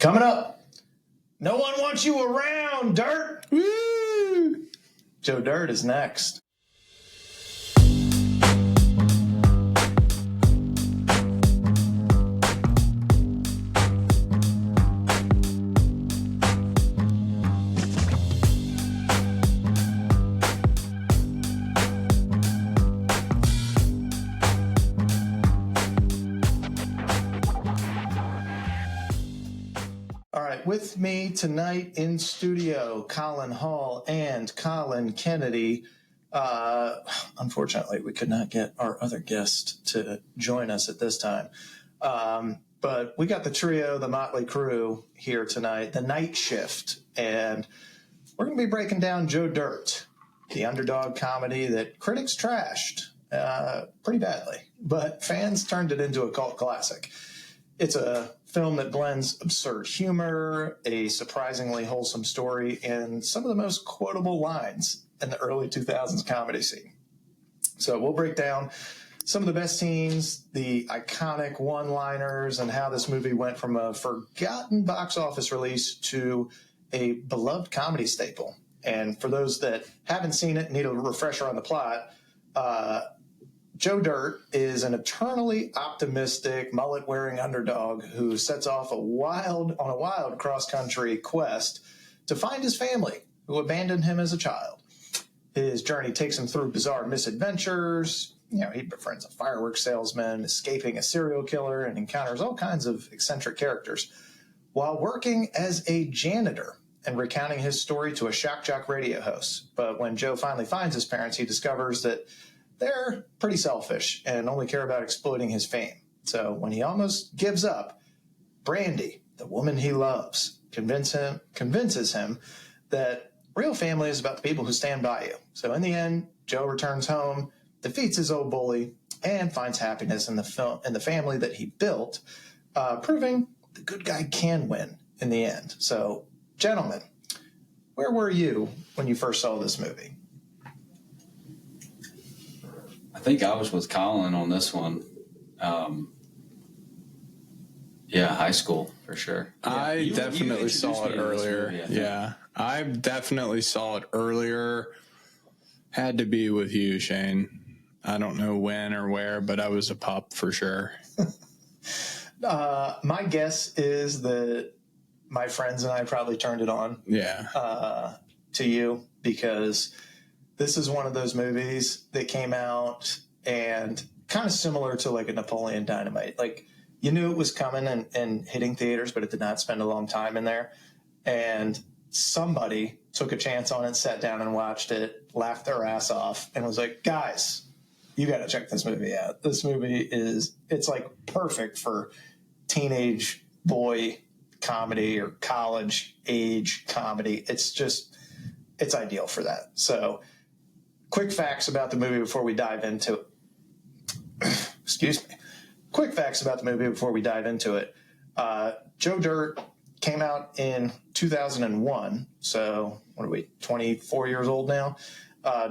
Coming up, no one wants you around, Dirt. Woo! Joe Dirt is next. With me tonight in studio, Colin Hall and Colin Kennedy. Unfortunately, we could not get our other guest to join us at this time. But we got the trio, the Motley Crew, here tonight, the Nightshift. And we're going to be breaking down Joe Dirt, the underdog comedy that critics trashed pretty badly, but fans turned it into a cult classic. It's a film that blends absurd humor, a surprisingly wholesome story, and some of the most quotable lines in the early 2000s comedy scene. So we'll break down some of the best scenes, the iconic one-liners, and how this movie went from a forgotten box office release to a beloved comedy staple. And for those that haven't seen it, need a refresher on the plot, Joe Dirt is an eternally optimistic, mullet-wearing underdog who sets off on a wild cross-country quest to find his family, who abandoned him as a child. His journey takes him through bizarre misadventures. He befriends a fireworks salesman, escaping a serial killer, and encounters all kinds of eccentric characters while working as a janitor and recounting his story to a shock jock radio host. But when Joe finally finds his parents, he discovers that they're pretty selfish and only care about exploiting his fame. So when he almost gives up, Brandy, the woman he loves, convinces him that real family is about the people who stand by you. So in the end, Joe returns home, defeats his old bully, and finds happiness in the family that he built, proving the good guy can win in the end. So, gentlemen, where were you when you first saw this movie? I think I was with Colin on this one. High school for sure. I definitely saw it earlier. I definitely saw it earlier. Had to be with you, Shane. I don't know when or where, but I was a pup for sure. My guess is that my friends and I probably turned it on. To you, because this is one of those movies that came out and kind of similar to like a Napoleon Dynamite. Like, you knew it was coming and hitting theaters, but it did not spend a long time in there. And somebody took a chance on it, sat down and watched it, laughed their ass off, and was like, guys, you got to check this movie out. This movie it's like perfect for teenage boy comedy or college age comedy. It's ideal for that. So quick facts about the movie before we dive into it. Excuse me. Quick facts about the movie before we dive into it. Joe Dirt came out in 2001. So what are we, 24 years old now?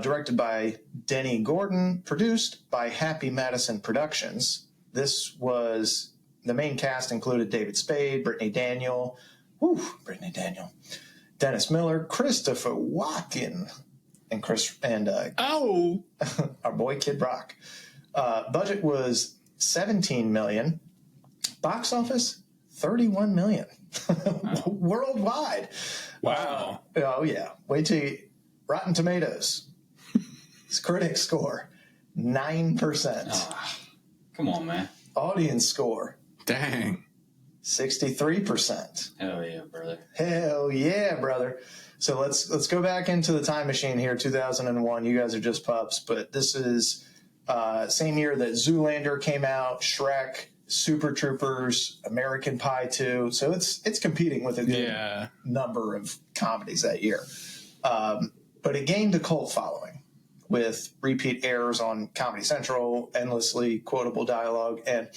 Directed by Denny Gordon, produced by Happy Madison Productions. The main cast included David Spade, Brittany Daniel, Dennis Miller, Christopher Walken, and our boy Kid Rock. Budget was $17 million. Box office, $31 million. Wow. Worldwide. Wow. Oh yeah. Wait till Rotten Tomatoes. Its critic score, 9%. Oh, come on, man. Audience score. Dang. 63%. Hell yeah, brother. So let's go back into the time machine here, 2001. You guys are just pups, but this is same year that Zoolander came out, Shrek, Super Troopers, American Pie 2. So it's competing with a good number of comedies that year. But it gained a cult following with repeat airs on Comedy Central, endlessly quotable dialogue, and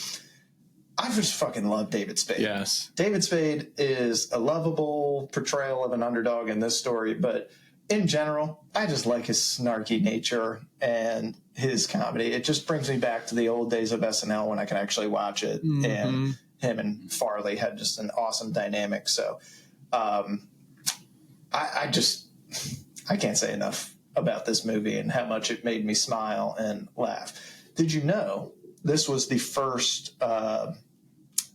I just fucking love David Spade. Yes. David Spade is a lovable portrayal of an underdog in this story, but in general, I just like his snarky nature and his comedy. It just brings me back to the old days of SNL when I can actually watch it and him and Farley had just an awesome dynamic. So I can't say enough about this movie and how much it made me smile and laugh. Did you know this was the first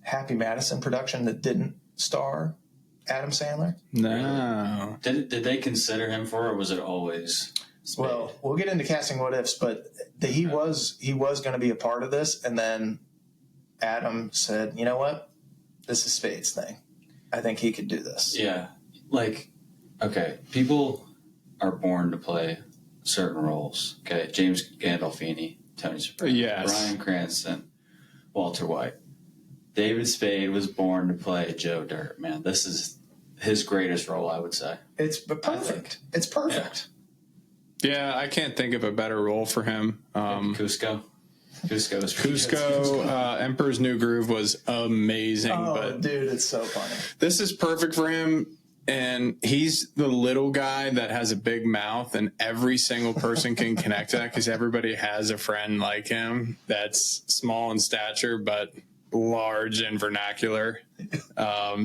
Happy Madison production that didn't star Adam Sandler? No. Did they consider him for it, or was it always Spade? Well, we'll get into casting what ifs, but he was going to be a part of this, and then Adam said, "You know what? This is Spade's thing. I think he could do this." Yeah, like, okay, people are born to play certain roles. Okay, James Gandolfini, Tony Soprano, Bryan Cranston, Walter White. David Spade was born to play Joe Dirt. Man, this is his greatest role, I would say. It's perfect. It's perfect. Yeah, I can't think of a better role for him. Cusco was pretty Cusco, Emperor's New Groove was amazing. Oh, but dude, it's so funny. This is perfect for him. And he's the little guy that has a big mouth, and every single person can connect to that because everybody has a friend like him that's small in stature but large in vernacular.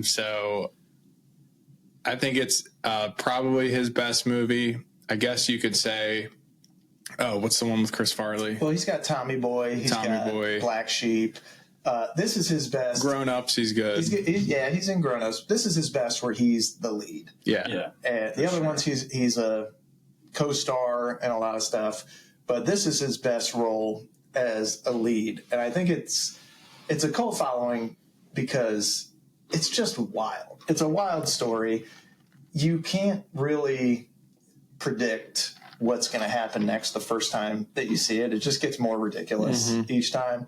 So I think it's probably his best movie. I guess you could say, what's the one with Chris Farley? Well, he's got Tommy Boy. He's got Black Sheep. This is his best. Grown Ups, he's good. He's in Grown Ups. This is his best where he's the lead. Yeah. And the other ones, he's a co-star and a lot of stuff. But this is his best role as a lead. And I think it's a cult following because it's just wild. It's a wild story. You can't really predict what's going to happen next the first time that you see it. It just gets more ridiculous each time.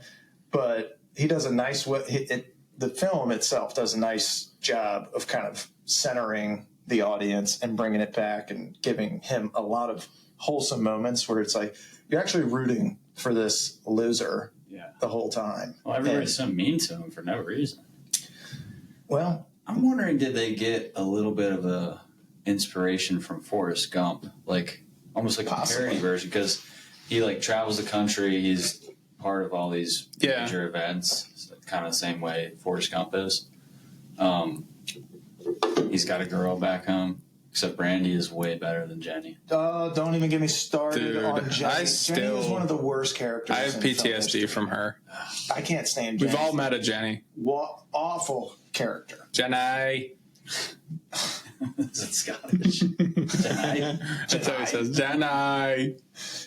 But he does a nice way. The film itself does a nice job of kind of centering the audience and bringing it back and giving him a lot of wholesome moments where it's like you're actually rooting for this loser the whole time. Well, everybody's so mean to him for no reason. Well, I'm wondering, did they get a little bit of a inspiration from Forrest Gump, like almost like possibly. A parody version, because he like travels the country. He's part of all these major events, kind of the same way Forrest Gump is. He's got a girl back home, except Brandy is way better than Jenny. Don't even get me started on Jenny. Jenny is one of the worst characters. I have PTSD from her. I can't stand Jenny. We've all met a Jenny. Awful character. Jenny. Is it Scottish? Jenny. That's how he says, Jenny.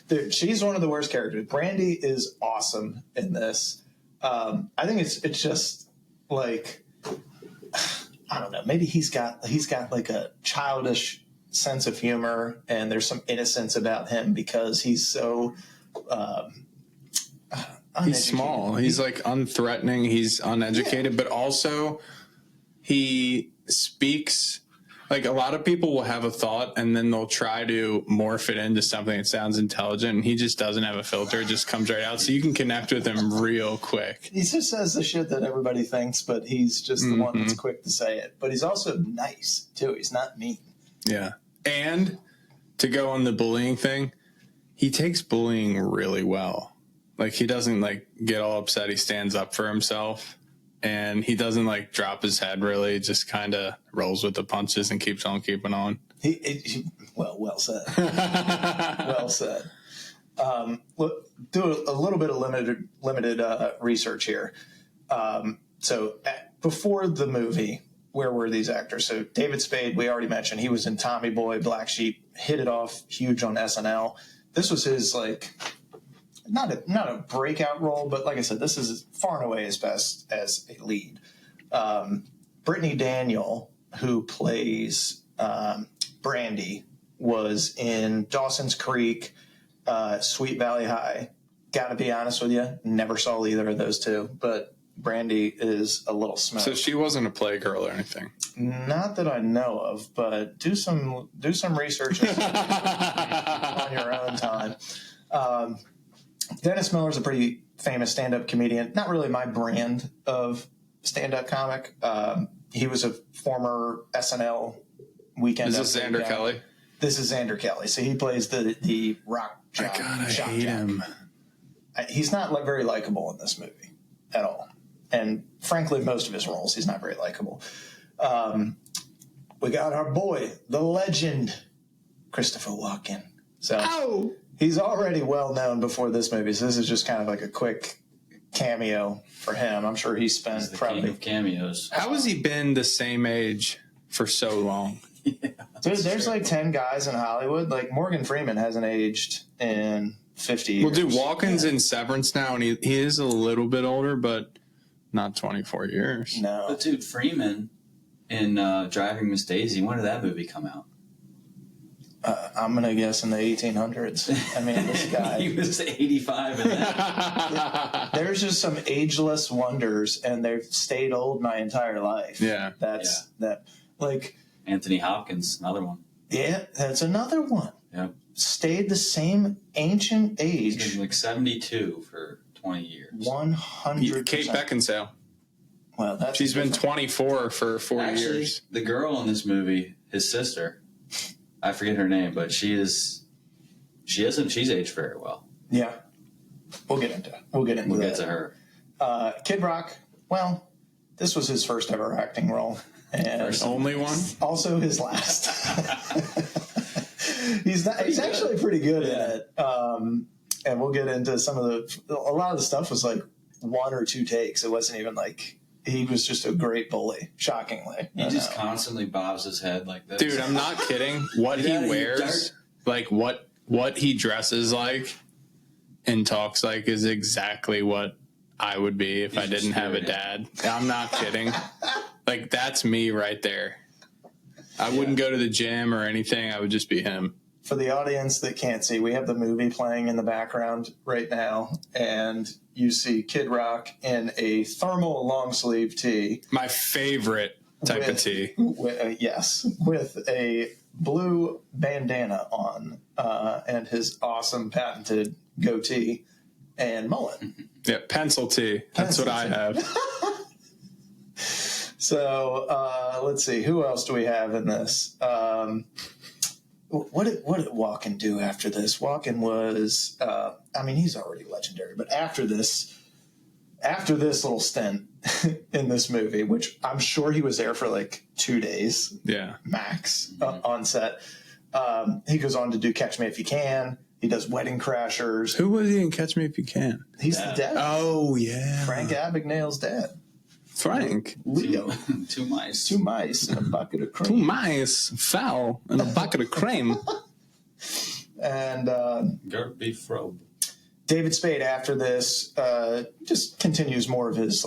Dude, she's one of the worst characters. Brandy is awesome in this. I think it's just like, I don't know. Maybe he's got like a childish sense of humor, and there's some innocence about him because he's so he's small. He's like unthreatening. He's uneducated, but also he speaks. Like a lot of people will have a thought and then they'll try to morph it into something that sounds intelligent, and he just doesn't have a filter. It just comes right out. So you can connect with him real quick. He just says the shit that everybody thinks, but he's just the one that's quick to say it. But he's also nice too. He's not mean. Yeah. And to go on the bullying thing, he takes bullying really well. Like he doesn't like get all upset. He stands up for himself. And he doesn't like drop his head really, just kind of rolls with the punches and keeps on keeping on. Well said. Well said. Look, do a little bit of limited research here. Before the movie, where were these actors? So David Spade, we already mentioned, he was in Tommy Boy, Black Sheep, hit it off huge on SNL. This was his like. Not a breakout role, but like I said, this is far and away his best as a lead. Brittany Daniel, who plays Brandy, was in Dawson's Creek, Sweet Valley High. Gotta be honest with you, never saw either of those two, but Brandy is a little smoked. So she wasn't a Playgirl or anything? Not that I know of, but do some research on your own time. Dennis Miller's a pretty famous stand-up comedian. Not really my brand of stand-up comic. He was a former SNL weekend. Is this Xander Kelly? This is Xander Kelly. So he plays the rock jock. I hate him. He's not very likable in this movie at all. and frankly, most of his roles, he's not very likable. We got our boy, the legend, Christopher Walken. So he's already well known before this movie. So this is just kind of like a quick cameo for him. I'm sure he spent the king of cameos. How has he been the same age for so long? Dude, there's like 10 guys in Hollywood. Like Morgan Freeman hasn't aged in 50 years. Well, dude, Walken's in Severance now, and he is a little bit older, but not 24 years. No. But dude, Freeman in Driving Miss Daisy, when did that movie come out? I'm going to guess in the 1800s. I mean, this guy. He was 85 in that. There's just some ageless wonders, and they've stayed old my entire life. Yeah. That. Like, Anthony Hopkins, another one. yeah, that's another one. Yeah. Stayed the same ancient He's age. been like 72 for 20 years. 100%. Kate Beckinsale. Well, that's She's been different. 24 for 4 Actually, years. the girl in this movie, his sister, I forget her name, but she's aged very well. Yeah. We'll get into We'll that. get to her. Kid Rock, well, this was his first ever acting role. And Only one? also his last. He's actually pretty good at it. And we'll get into a lot of the stuff was like 1 or 2 takes. It wasn't even like, he was just a great bully, shockingly. He just constantly bobs his head like this. Dude, I'm not kidding. What he wears, like what he dresses like and talks like is exactly what I would be if I didn't have a dad. I'm not kidding. Like, that's me right there. I wouldn't go to the gym or anything. I would just be him. For the audience that can't see, we have the movie playing in the background right now, and you see Kid Rock in a thermal long sleeve tee. My favorite type of tee. Yes, with a blue bandana on and his awesome patented goatee and mullet. Yeah, pencil tee. That's what I have. So let's see, who else do we have in this? What did Walken do after this? Walken was, he's already legendary, but after this little stint in this movie, which I'm sure he was there for like 2 days, max on set. He goes on to do Catch Me If You Can. He does Wedding Crashers. Who was he in Catch Me If You Can? He's the dad. Oh, yeah. Frank Abagnale's dad. Frank. Leo. 2 mice. 2 mice and a bucket of cream. 2 mice fell in a bucket of cream. And Gert B. Frobe. David Spade, after this, just continues more of his,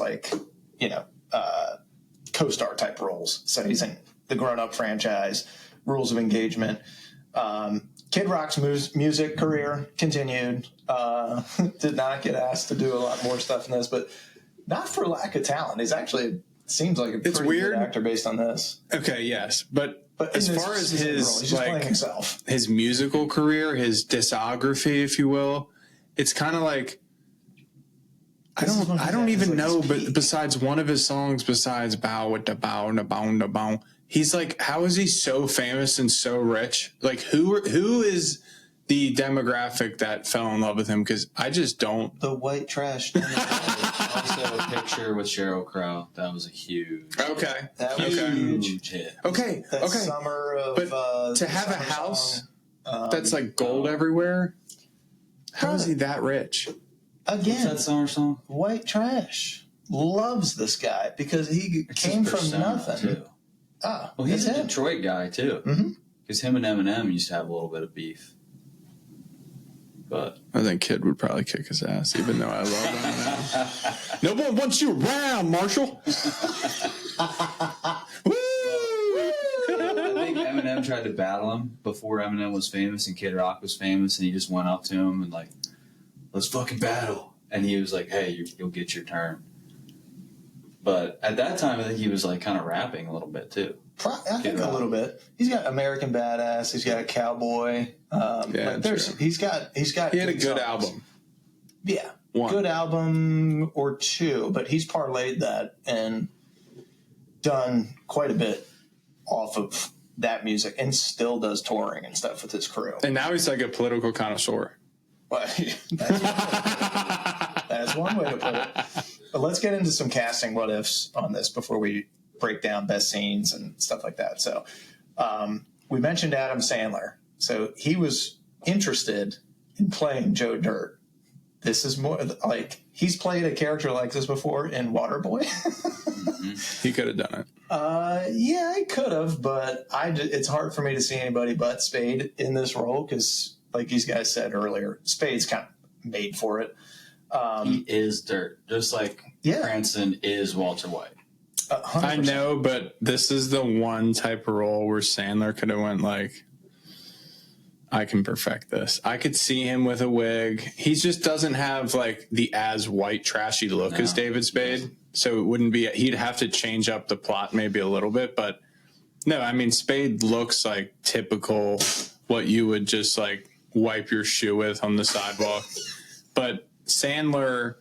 co-star type roles. So he's in the Grown Up franchise, Rules of Engagement. Kid Rock's music career continued. Did not get asked to do a lot more stuff in this, but not for lack of talent. He's actually seems like a pretty good actor based on this. Okay, yes. But as far as his playing himself. His musical career, his discography, if you will, it's kind of like I don't even know, but besides one of his songs, besides Bow with the Bow and the Bow and the Bow, he's like, how is he so famous and so rich? Like, who is the demographic that fell in love with him? Because I just don't. The white trash. Also, a picture with Sheryl Crow. That was a huge. Okay. That was huge hit. Okay. That summer of. But to have a house that's like gold everywhere, how is he that rich? Again, what's that summer song? White trash loves this guy because he came from nothing. Too. Well, he's a Detroit guy too. Because him and Eminem used to have a little bit of beef. But I think Kid would probably kick his ass, even though I love Eminem. No one wants you around, Marshall. I think Eminem tried to battle him before Eminem was famous and Kid Rock was famous, and he just went up to him and like, let's fucking battle. And he was like, hey, you'll get your turn. But at that time, I think he was like kind of rapping a little bit too. I think a little bit. He's got American Badass. He's got a Cowboy. He had a good album. Yeah, one good album or two, but he's parlayed that and done quite a bit off of that music, and still does touring and stuff with his crew. And now he's like a political connoisseur. Well, that's one way to put it. But let's get into some casting what ifs on this before we break down best scenes and stuff like that. So we mentioned Adam Sandler. So he was interested in playing Joe Dirt. This is more like he's played a character like this before in Waterboy. He could have done it. Yeah, he could have, but it's hard for me to see anybody but Spade in this role because, like these guys said earlier, Spade's kind of made for it. He is Dirt, just like Cranston is Walter White. 100%. I know, but this is the one type of role where Sandler could have went like, I can perfect this. I could see him with a wig. He just doesn't have like the as white trashy look as David Spade. So it wouldn't be, he'd have to change up the plot maybe a little bit, but no, I mean, Spade looks like typical what you would just like wipe your shoe with on the sidewalk. But Sandler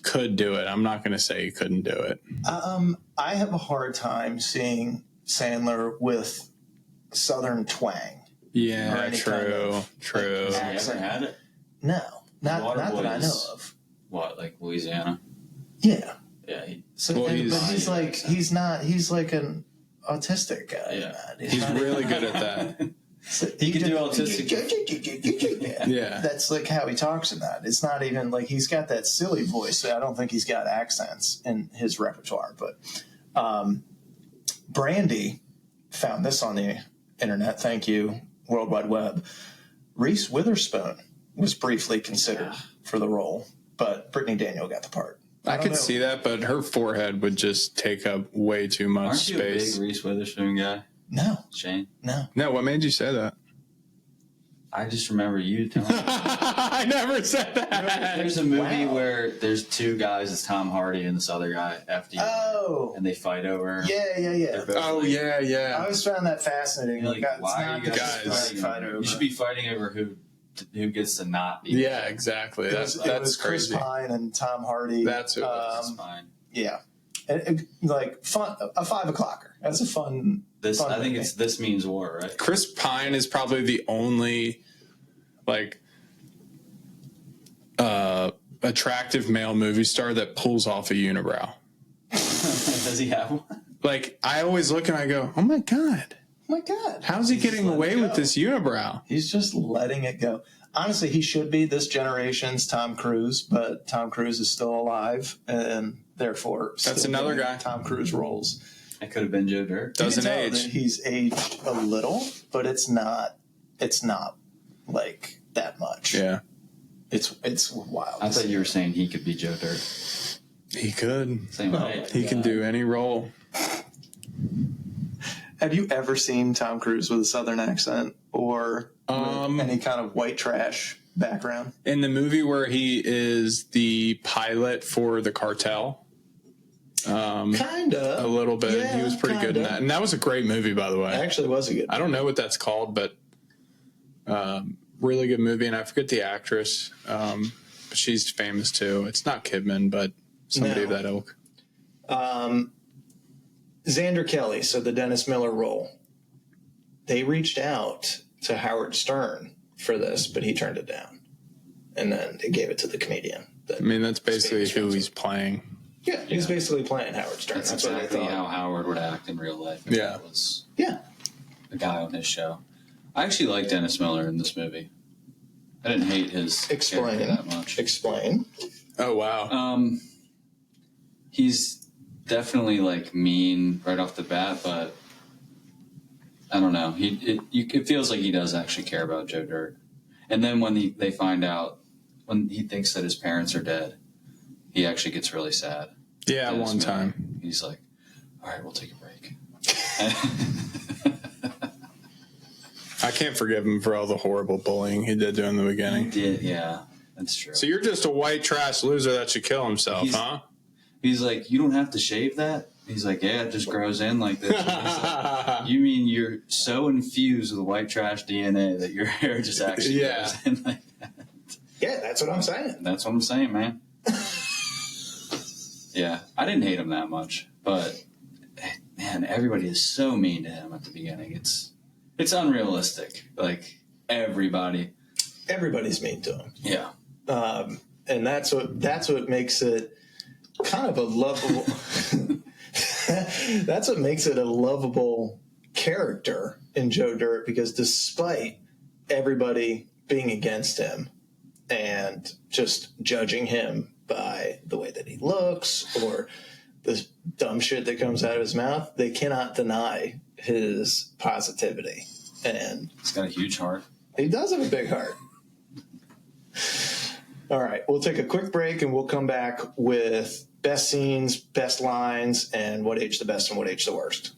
could do it. I'm not going to say he couldn't do it. I have a hard time seeing Sandler with Southern twang. Yeah, true. Has he ever had it? No, not that I know of. What, like Louisiana? Yeah. Yeah. He's like an autistic guy. Yeah. He's really good at that. He can do autistic. Yeah. That's like how he talks in that. It's not even like he's got that silly voice. So I don't think he's got accents in his repertoire. But Brandy found this on the internet. Thank you, World Wide Web. Reese Witherspoon was briefly considered for the role, but Brittany Daniel got the part. I could see that, but her forehead would just take up way too much space. Aren't you a big Reese Witherspoon guy? No. Shane? No. What made you say that? I just remember you telling me. I never said that. There's a movie where there's two guys, it's Tom Hardy and this other guy, and they fight over. Yeah. Oh, yeah. I always found that fascinating. Like, why are you guys fighting over? You should be fighting over who gets to not be. Yeah, exactly. That's Chris crazy. Pine and Tom Hardy. That's who it was. That's fine. Yeah. Like fun, a 5 o'clocker. That's a fun. I think it's This Means War, right? Chris Pine is probably the only attractive male movie star that pulls off a unibrow. Does he have one? Like, I always look and I go, oh my God. How's he getting away with this unibrow? He's just letting it go. Honestly, he should be this generation's Tom Cruise, but Tom Cruise is still alive, and therefore that's another guy. Tom Cruise roles. It could have been Joe Dirt. Doesn't age. He's aged a little, but it's not like that much. Yeah. It's wild. I thought you were saying he could be Joe Dirt. He could. Same way. He can do any role. Have you ever seen Tom Cruise with a Southern accent or with any kind of white trash background? In the movie where he is the pilot for the cartel. Kinda. A little bit. Yeah, he was pretty good in that. And that was a great movie, by the way. It actually was a good movie. I don't know what that's called, but really good movie. And I forget the actress. But she's famous too. It's not Kidman, but somebody of that ilk. Xander Kelly, so the Dennis Miller role, they reached out to Howard Stern for this, but he turned it down. And then they gave it to the comedian. That's basically who he's playing. Yeah, he's basically playing Howard Stern. That's exactly how Howard would act in real life. Yeah. That was the guy on his show. I actually like Dennis Miller in this movie. I didn't hate his character that much. Explain. Oh, wow. He's definitely mean right off the bat, but I don't know. It feels like he does actually care about Joe Dirt. And then when they find out, when he thinks that his parents are dead, he actually gets really sad. Yeah, one time. He's like, all right, we'll take a break. I can't forgive him for all the horrible bullying he did in the beginning. He did, yeah. That's true. So you're just a white trash loser that should kill himself, huh? He's like, you don't have to shave that? He's like, yeah, it just grows in like this. Like, you mean you're so infused with white trash DNA that your hair just actually grows in like that? Yeah, that's what I'm saying. That's what I'm saying, man. Yeah, I didn't hate him that much, but man, everybody is so mean to him at the beginning. It's unrealistic. Like everybody's mean to him. Yeah. And that's what makes it kind of a lovable. That's what makes it a lovable character in Joe Dirt, because despite everybody being against him and just judging him by the way that he looks or the dumb shit that comes out of his mouth, they cannot deny his positivity. And he's got a huge heart. He does have a big heart. All right, we'll take a quick break and we'll come back with best scenes, best lines, and what age the best and what age the worst.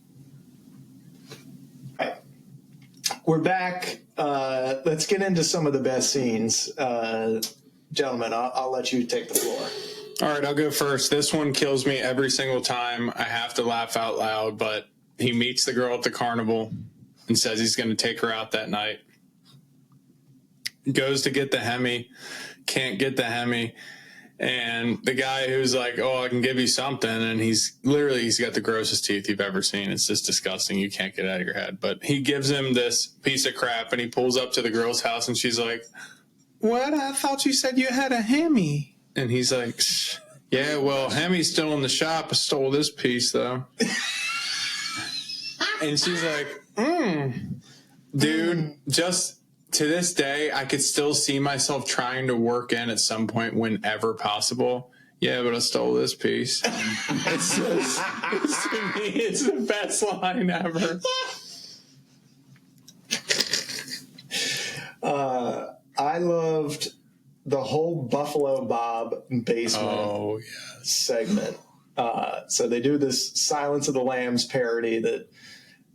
All right, we're back. Let's get into some of the best scenes. Gentlemen, I'll let you take the floor. All right, I'll go first. This one kills me every single time. I have to laugh out loud, but he meets the girl at the carnival and says he's going to take her out that night. Goes to get the Hemi, can't get the Hemi. And the guy who's like, oh, I can give you something. And he's got the grossest teeth you've ever seen. It's just disgusting. You can't get it out of your head. But he gives him this piece of crap and he pulls up to the girl's house and she's like, what? I thought you said you had a Hemi. And he's like, yeah, well, Hemi's still in the shop. I stole this piece though. And she's like, dude, just to this day, I could still see myself trying to work in at some point whenever possible. Yeah, but I stole this piece. To me, it's the best line ever. I loved the whole Buffalo Bob basement segment. So they do this Silence of the Lambs parody that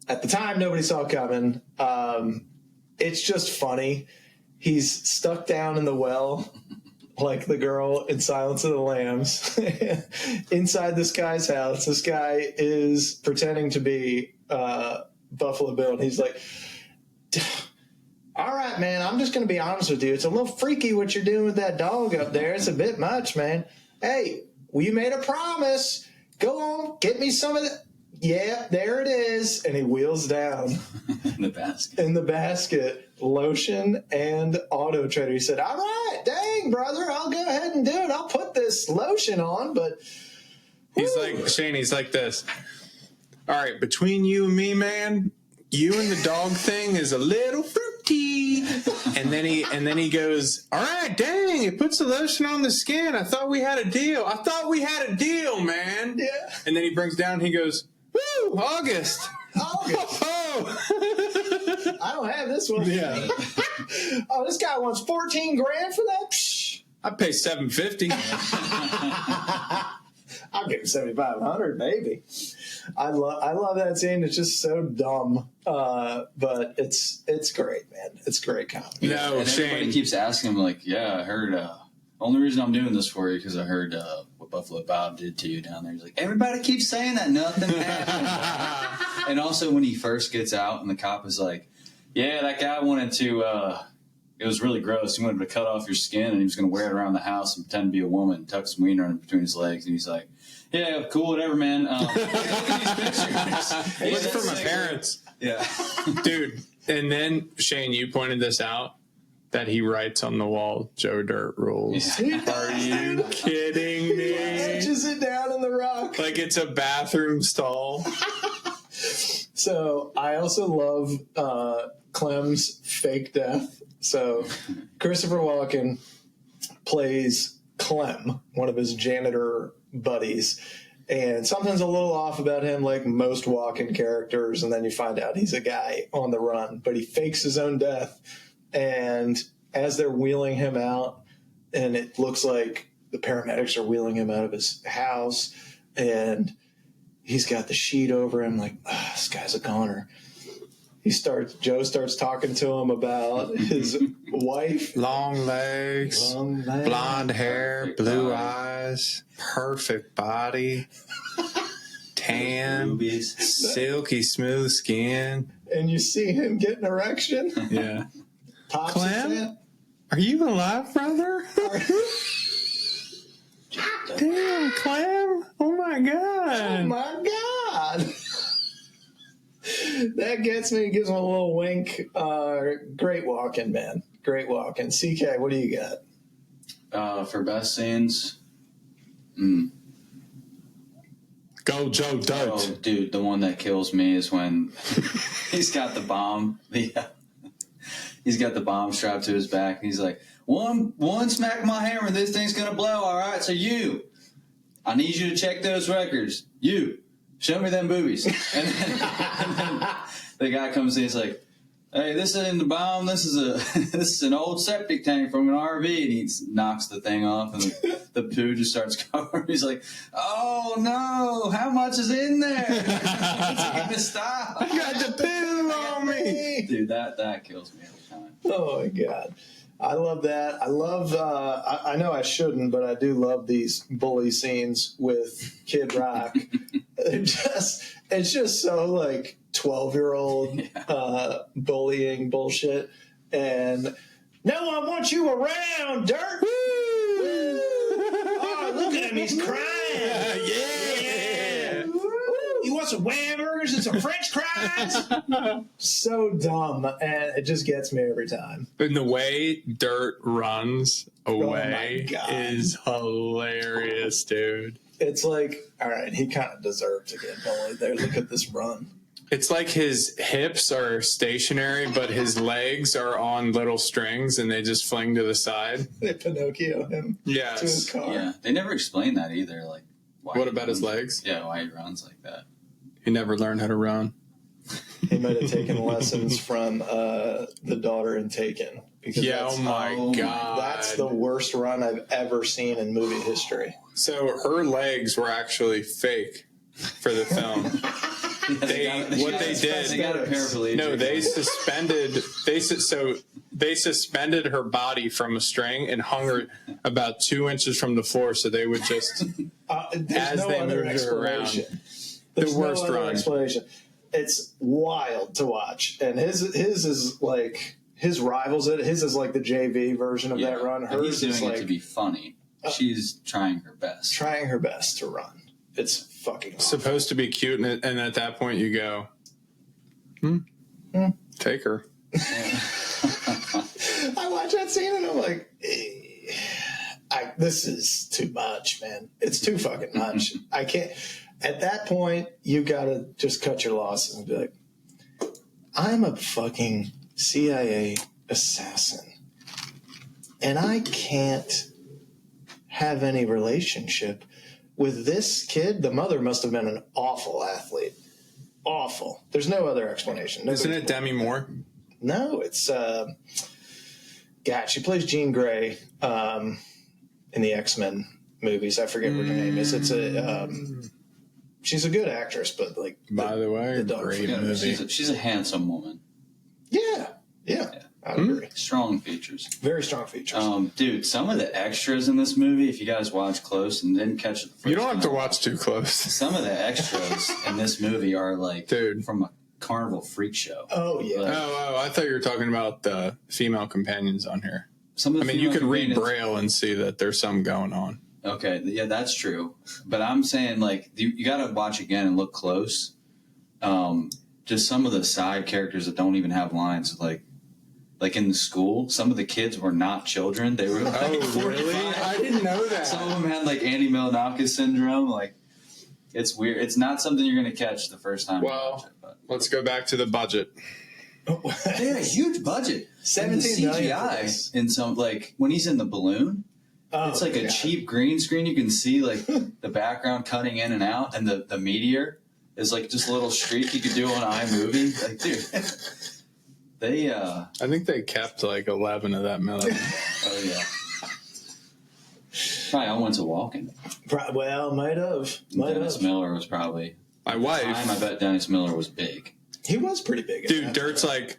at the time nobody saw coming. It's just funny. He's stuck down in the well like the girl in Silence of the Lambs inside this guy's house. This guy is pretending to be Buffalo Bill, and he's like, all right, man, I'm just going to be honest with you. It's a little freaky what you're doing with that dog up there. It's a bit much, man. Hey, well, you made a promise. Go on, get me some of the... Yeah, there it is. And he wheels down in the basket, lotion and Auto Trader. He said, all right, dang, brother, I'll go ahead and do it. I'll put this lotion on, but... He's like, Shane, he's like this. All right, between you and me, man, you and the dog thing is a little fruity. And then he goes, all right, dang, it puts the lotion on the skin. I thought we had a deal. I thought we had a deal, man. Yeah. And then he brings down, he goes, woo, August. Oh. I don't have this one. Yeah. Oh, this guy wants $14,000 for that? Psh. I pay $750. I'll give him $7,500, maybe. I love that scene. It's just so dumb, but it's great, man. It's great comedy. No, and everybody keeps asking him, like, yeah, I heard. Only reason I'm doing this for you because I heard what Buffalo Bob did to you down there. He's like, everybody keeps saying that, nothing happened. And also, when he first gets out, and the cop is like, yeah, that guy wanted to. It was really gross. He wanted to cut off your skin, and he was going to wear it around the house and pretend to be a woman, tuck his wiener in between his legs. And he's like, yeah, cool, whatever, man. Look at these pictures. Look for my parents. Yeah. Dude, and then, Shane, you pointed this out, that he writes on the wall, Joe Dirt rules. Yeah. Are you kidding me? He etches it down in the rock. Like it's a bathroom stall. So I also love Clem's fake death. So Christopher Walken plays Clem, one of his janitor buddies, and something's a little off about him, like most Walken characters, and then you find out he's a guy on the run, but he fakes his own death, and as they're wheeling him out, and it looks like the paramedics are wheeling him out of his house, and he's got the sheet over him, like, oh, this guy's a goner. Joe starts talking to him about his wife. Long legs, blonde hair, blue eyes, perfect body, tan, silky smooth skin. And you see him get an erection. Yeah. Clem, are you alive, brother? Damn, Clem. Oh, my God. Oh, my God. That gets me. Gives him a little wink. Great walking, man. Great walking. CK, what do you got? For best scenes, Go, Joe Dirt. Oh, dude, the one that kills me is when he's got the bomb. He's got the bomb strapped to his back. And he's like, one smack my hammer, this thing's going to blow. All right, so I need you to check those records. Show me them boobies. And then the guy comes in, he's like, hey, this isn't the bomb. This is an old septic tank from an RV. And he knocks the thing off, and the poo just starts covering. He's like, oh, no, how much is in there? It's going to stop. I got the poo on me. Dude, that kills me every time. Oh, my God. I love that. I love, I know I shouldn't, but I do love these bully scenes with Kid Rock. It's just so like 12-year-old bullying bullshit. And no one wants you around, Dirt. Woo! Oh, look at him. He's crying. Yeah. You want some hamburgers and some French fries? So dumb, and it just gets me every time. And the way Dirt runs away is hilarious, dude. It's like, all right, he kind of deserves to get bullied there. Look at this run. It's like his hips are stationary, but his legs are on little strings, and they just fling to the side. They Pinocchio him to his car. Yeah, they never explain that either. Like, what about his legs? Yeah, why he runs like that. He never learned how to run. He might have taken lessons from the daughter in Taken. Because oh my God. That's the worst run I've ever seen in movie history. So her legs were actually fake for the film. They got a paraplegic. No, they suspended her body from a string and hung her about 2 inches from the floor, so they would just as they moved her around. There's the worst run. Explanation. It's wild to watch, and his is like his rivals. His is like the JV version of that run. Hers is doing it to be funny. She's trying her best. Trying her best to run. It's fucking awful. Supposed to be cute, and at that point you go, take her. I watch that scene and I'm like, this is too much, man. It's too fucking much. I can't. At that point, you gotta just cut your losses and be like, I'm a fucking CIA assassin, and I can't have any relationship with this kid. The mother must have been an awful athlete. Awful. There's no other explanation. Isn't it Demi Moore? No, it's she plays Jean Grey in the X-Men movies. I forget what her name is. It's she's a good actress, but like by the way, great movie. She's a handsome woman. Yeah. I agree. Strong features. Very strong features. Dude, some of the extras in this movie, if you guys watch close and didn't catch it the first you don't have to watch too close. Some of the extras in this movie are like from a carnival freak show. Oh, yeah. Like, I thought you were talking about the female companions on here. You could read Braille and see that there's some going on. Okay, yeah, that's true. But I'm saying, like, you got to watch again and look close. Just some of the side characters that don't even have lines, like in the school, some of the kids were not children. They were like 45. Really? I didn't know that. Some of them had like Andy Milonakis syndrome. Like, it's weird. It's not something you're going to catch the first time you watch it. But let's go back to the budget. They had a huge budget. 17 million CGI in some, like, when he's in the balloon, it's like a cheap green screen. You can see like the background cutting in and out, and the meteor is like just a little streak you could do on iMovie. Like, dude, they I think they kept like 11 of that million. Oh yeah. Probably all went to Walken. Well, might have. Dennis Miller was probably my wife. I bet Dennis Miller was big. He was pretty big. Dude, Dirt's like,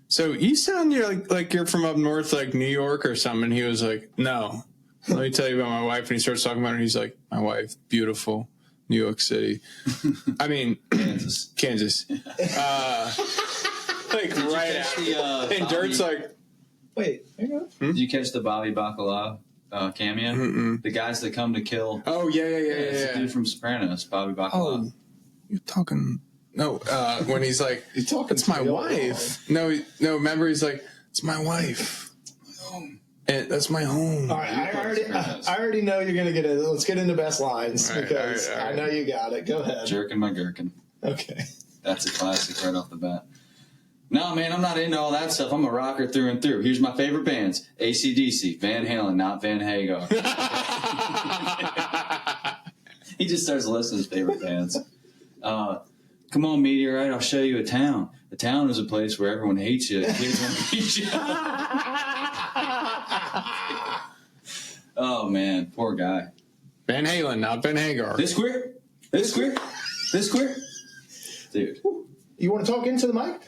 so you sound like you're from up north, like New York or something. He was like, no. Let me tell you about my wife. And he starts talking about her. He's like, my wife, beautiful, New York City. I mean, Kansas. Like right after. And Dirt's like, wait, hang on. Did you catch the Bobby Bacala cameo? Mm-mm. The guys that come to kill. Oh, yeah. It's the dude from Sopranos, Bobby Bacala. Oh, you're talking. No, when he's like, it's my wife. No, remember, he's like, it's my wife. That's my home. All right, I already know you're going to get it. Let's get into best lines because I know you got it. Go ahead. Jerking my gherkin. Okay. That's a classic right off the bat. No, man, I'm not into all that stuff. I'm a rocker through and through. Here's my favorite bands. AC/DC, Van Halen, not Van Hagar. He just starts listing his favorite bands. Come on, Meteorite, I'll show you a town. A town is a place where everyone hates you. Kids won't hate you. Oh, man, poor guy. Van Halen, not Van Hagar. This queer. Dude. You want to talk into the mic?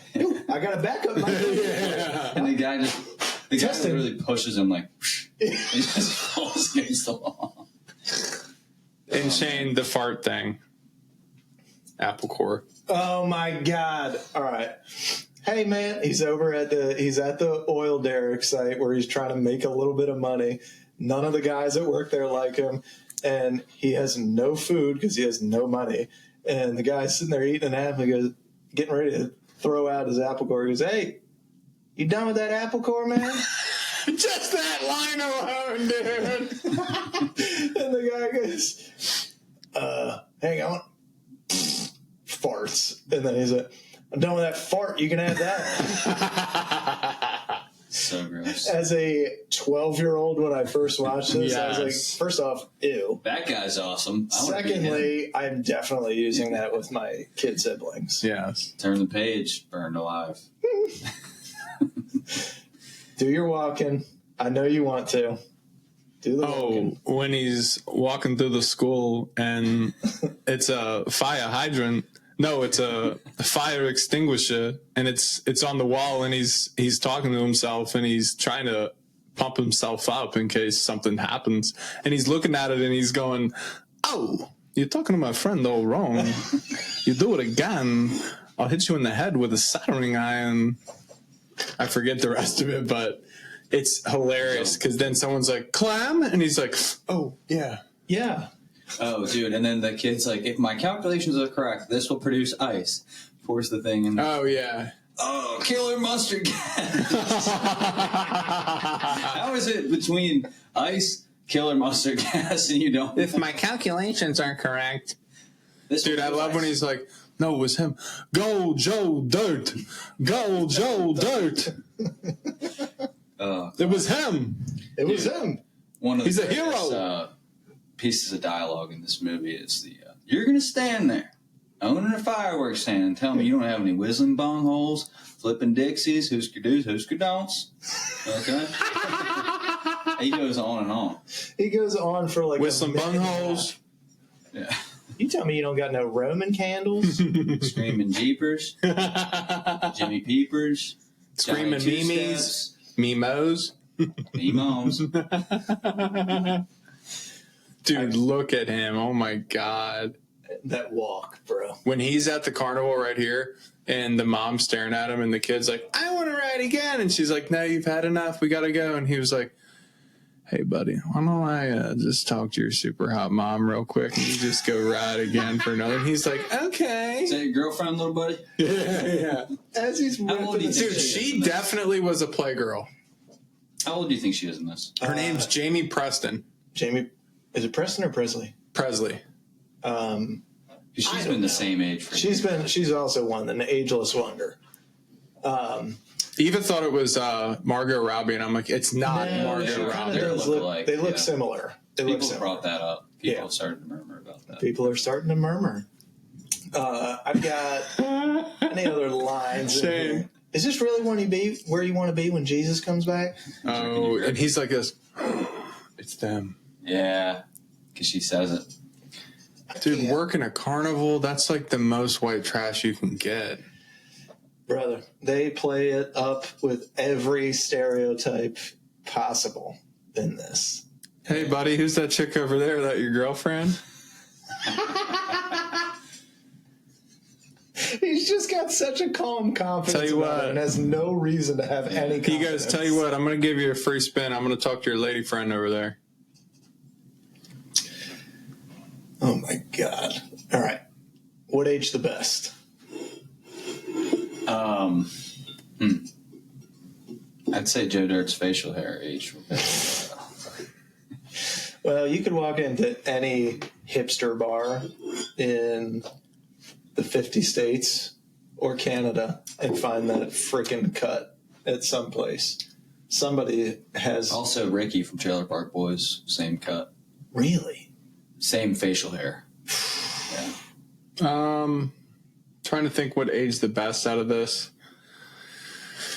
I got a backup mic. Yeah. And the guy really pushes him like, he just falls against the wall. And Shane, the fart thing. Apple core. Oh my God. All right. Hey man, he's at the oil derrick site where he's trying to make a little bit of money. None of the guys that work there like him. And he has no food because he has no money. And the guy's sitting there eating an apple. He goes, getting ready to throw out his apple core. He goes, hey, you done with that apple core, man? Just that line alone, dude. And the guy goes, hang on. Farts. And then he's like, I'm done with that fart. You can have that. So gross. As a 12-year-old, when I first watched this, I was like, first off, ew. That guy's awesome. Secondly, I'm definitely using that with my kid siblings. Yes. Turn the page, burned alive. Do your walking. I know you want to. Do the walking. When he's walking through the school and it's a fire hydrant. No, it's a fire extinguisher, and it's on the wall, and he's talking to himself, and he's trying to pump himself up in case something happens, and he's looking at it, and he's going, "Oh, you're talking to my friend all wrong. You do it again, I'll hit you in the head with a soldering iron." I forget the rest of it, but it's hilarious because then someone's like, "Clam," and he's like, "Oh, yeah." Yeah. Oh, dude. And then the kid's like, if my calculations are correct, this will produce ice. Pours the thing in. Oh, yeah. Oh, killer mustard gas. How is it between ice, killer mustard gas, and you don't? If my calculations are correct. Dude, I love when he's like, no, it was him. Go, Joe Dirt. Go, Joe Dirt. It was him. It was him. He's a hero. Pieces of dialogue in this movie is you're going to stand there owning a fireworks stand and tell me you don't have any whistling bong holes, flipping dixies, hoosker doos, hoosker don'ts. Okay? He goes on and on. He goes on for like whistling bung holes. Yeah. You tell me you don't got no Roman candles? Screaming Jeepers. Jimmy Peepers. Screaming Memes. Memos. Memos. Dude, look at him. Oh, my God. That walk, bro. When he's at the carnival right here and the mom's staring at him and the kid's like, I want to ride again. And she's like, no, you've had enough. We got to go. And he was like, hey, buddy, why don't I just talk to your super hot mom real quick and you just go ride again for another? And he's like, okay. Is that your girlfriend, little buddy? Yeah. As he's dude, she definitely was a playgirl. How old do you think she is in this? Her name's Jamie Preston. Jamie, is it Preston or Presley? Presley. She's been the same age for years. She's also an ageless wonder. Eva thought it was Margot Robbie, and I'm like, it's not Margot Robbie. They look similar. People brought that up. People started to murmur about that. People are starting to murmur. I've got any other lines? Shame. Is this really where you want to be when Jesus comes back? Oh, and he's like this. It's them. Yeah, because she says it. Dude, working a carnival, that's like the most white trash you can get. Brother, they play it up with every stereotype possible in this. Hey, buddy, who's that chick over there? That your girlfriend? He's just got such a calm confidence tell you what, and has no reason to have any confidence. He goes, tell you what, I'm going to give you a free spin. I'm going to talk to your lady friend over there. Oh, my God. All right. What age the best? I'd say Joe Dirt's facial hair aged. Well, you could walk into any hipster bar in the 50 states or Canada and find that freaking cut at some place. Somebody has... Also, Ricky from Trailer Park Boys, same cut. Really? Same facial hair. Yeah. Trying to think what aged the best out of this.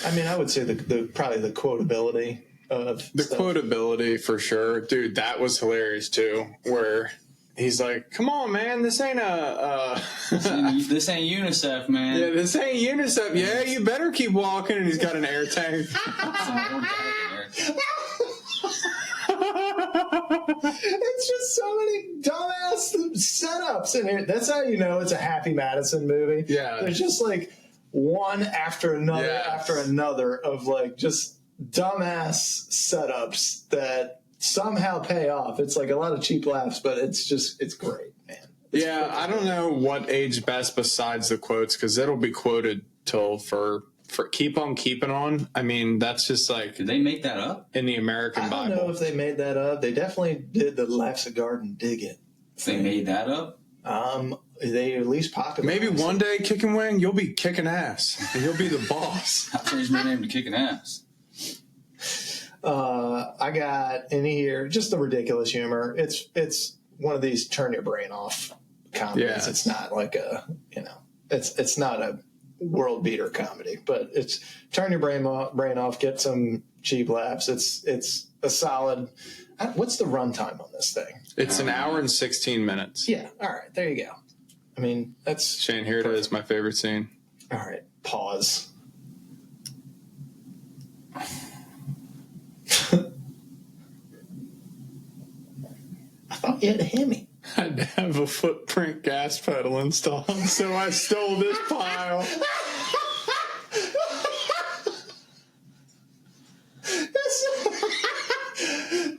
I mean, I would say probably the quotability of the stuff. Quotability for sure. Dude, that was hilarious too, where he's like, come on, man, this ain't this ain't UNICEF, man. Yeah, this ain't UNICEF. Yeah, you better keep walking. And he's got an air tank. It's just so many dumbass setups in here. That's how you know it's a Happy Madison movie. Yeah. There's just like one after another after another of like just dumbass setups that somehow pay off. It's like a lot of cheap laughs, but it's great, man. It's yeah, I don't know what aged best besides the quotes, because it'll be quoted till for keep on keeping on. I mean, that's just like... Did they make that up? In the American Bible. I don't know if they made that up. They definitely did the Laughs a Garden Dig It. They made that up? They at least popularized Maybe one day, Kick and Wing, you'll be kicking ass. And you'll be the boss. I'll change my name to Kicking Ass. I got in here just the ridiculous humor. It's one of these turn your brain off comedies. Yeah. It's not like it's not a world beater comedy, but it's turn your brain off, get some cheap laughs. It's a solid. What's the runtime on this thing? It's an hour and 16 minutes. Yeah. All right. There you go. I mean, that's Shane, here perfect. it is, my favorite scene. All right. Pause. I thought you had a Hemi. I had to have a footprint gas pedal installed, so I stole this pile.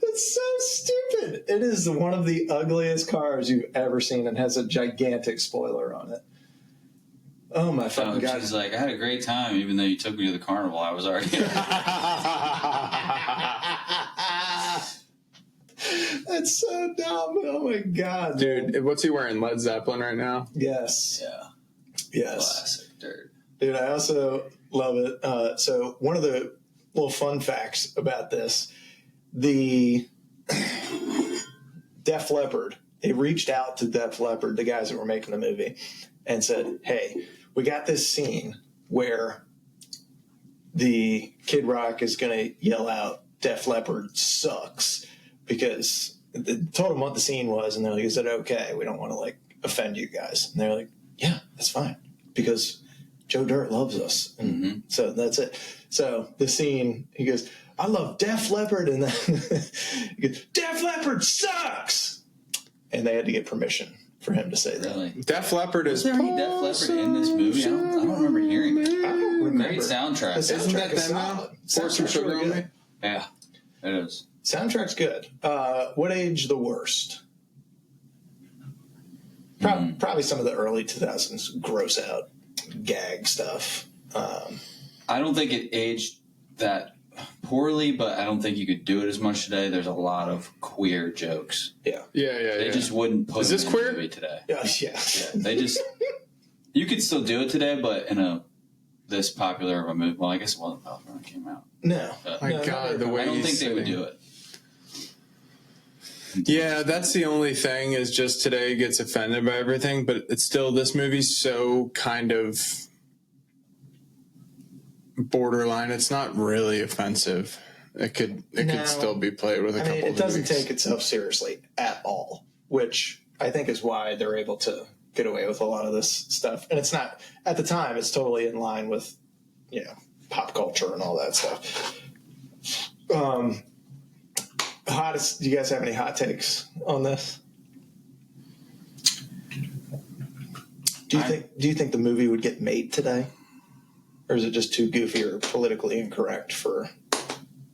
It's so stupid. It is one of the ugliest cars you've ever seen and has a gigantic spoiler on it. Oh, my fucking God. She's like, I had a great time, even though you took me to the carnival. I was already... That's so dumb. Oh, my God. Dude, what's he wearing? Led Zeppelin right now? Yes. Yeah. Yes. Classic dirt. Dude, I also love it. So one of the little fun facts about this, the Def Leppard, they reached out to Def Leppard, the guys that were making the movie, and said, hey, we got this scene where the Kid Rock is going to yell out, Def Leppard sucks, because they told him what the scene was, and they're like, is that okay? We don't want to, like, offend you guys. And they're like, yeah, that's fine, because Joe Dirt loves us. And so that's it. So the scene, he goes, I love Def Leppard, and then he goes, Def Leppard sucks! And they had to get permission for him to say that. Really? Def Leppard is... Was there any Def Leppard in this movie? I don't remember hearing it. I don't remember. Great soundtrack. The Isn't that soundtrack is them now? solid. Pour some Soundtrack's sugar really on good. me? Yeah, it is. Soundtrack's good. What age the worst? Probably some of the early 2000s gross out gag stuff. I don't think it aged that poorly, but I don't think you could do it as much today. There's a lot of queer jokes. Yeah. They just wouldn't put Is this them in queer? the movie today. Yeah. They just... You could still do it today, but in this popular of a movie... Well, I guess it wasn't popular when it came out. No. My God, the way I don't he's think they would sitting. do it. Yeah, that's the only thing is just today gets offended by everything, but it's still, this movie's so kind of borderline. It's not really offensive. It could still be played with a couple of it doesn't weeks. take itself seriously at all, which I think is why they're able to get away with a lot of this stuff. And it's not, at the time, it's totally in line with, pop culture and all that stuff. Hottest, do you guys have any hot takes on this? Do you think the movie would get made today? Or is it just too goofy or politically incorrect for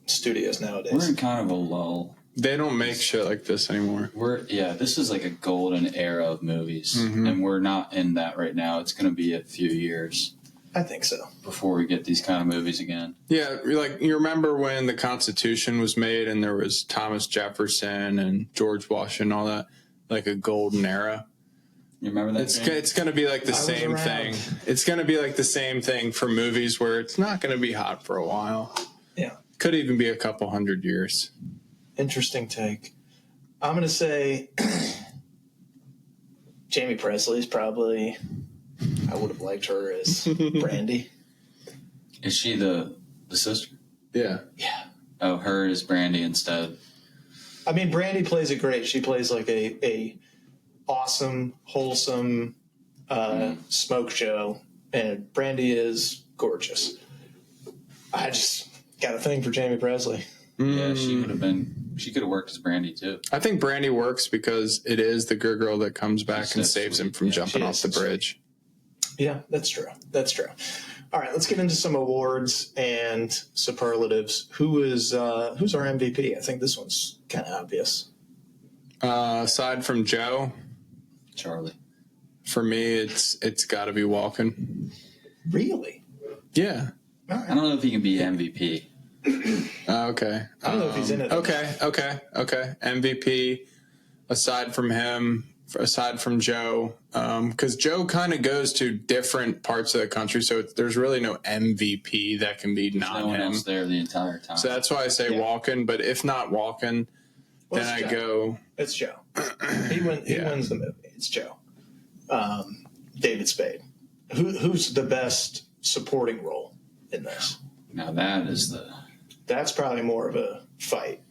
studios nowadays? We're in kind of a lull. They don't make shit like this anymore. This is like a golden era of movies, and we're not in that right now. It's going to be a few years. I think so. Before we get these kind of movies again. Yeah, like you remember when the Constitution was made and there was Thomas Jefferson and George Washington, all that, like a golden era. You remember that? It's going to be like the same thing. It's going to be like the same thing for movies where it's not going to be hot for a while. Yeah. Could even be a couple 100 years. Interesting take. I'm going to say Jamie Presley's probably, I would have liked her as Brandy. Is she the sister? Yeah. Yeah. Oh, her is Brandy instead. I mean, Brandy plays it great. She plays like a awesome, wholesome smoke show, and Brandy is gorgeous. I just got a thing for Jamie Presley. Yeah, she could have worked as Brandy too. I think Brandy works because it is the good girl that comes back and saves him from jumping off the bridge. Yeah, that's true. That's true. All right, let's get into some awards and superlatives. Who's our MVP? I think this one's kind of obvious. Aside from Joe, Charlie. For me, it's got to be Walken. Really? Yeah. Right. I don't know if he can be MVP. Okay. I don't know if he's in it. Okay. MVP, aside from him, aside from Joe, because Joe kind of goes to different parts of the country, so there's really no MVP that can be not no one him. else there the entire time. So that's why I say Walken, but if not Walken, then I go... It's Joe. He wins the movie. It's Joe. David Spade. Who's the best supporting role in this? Now that's probably more of a fight.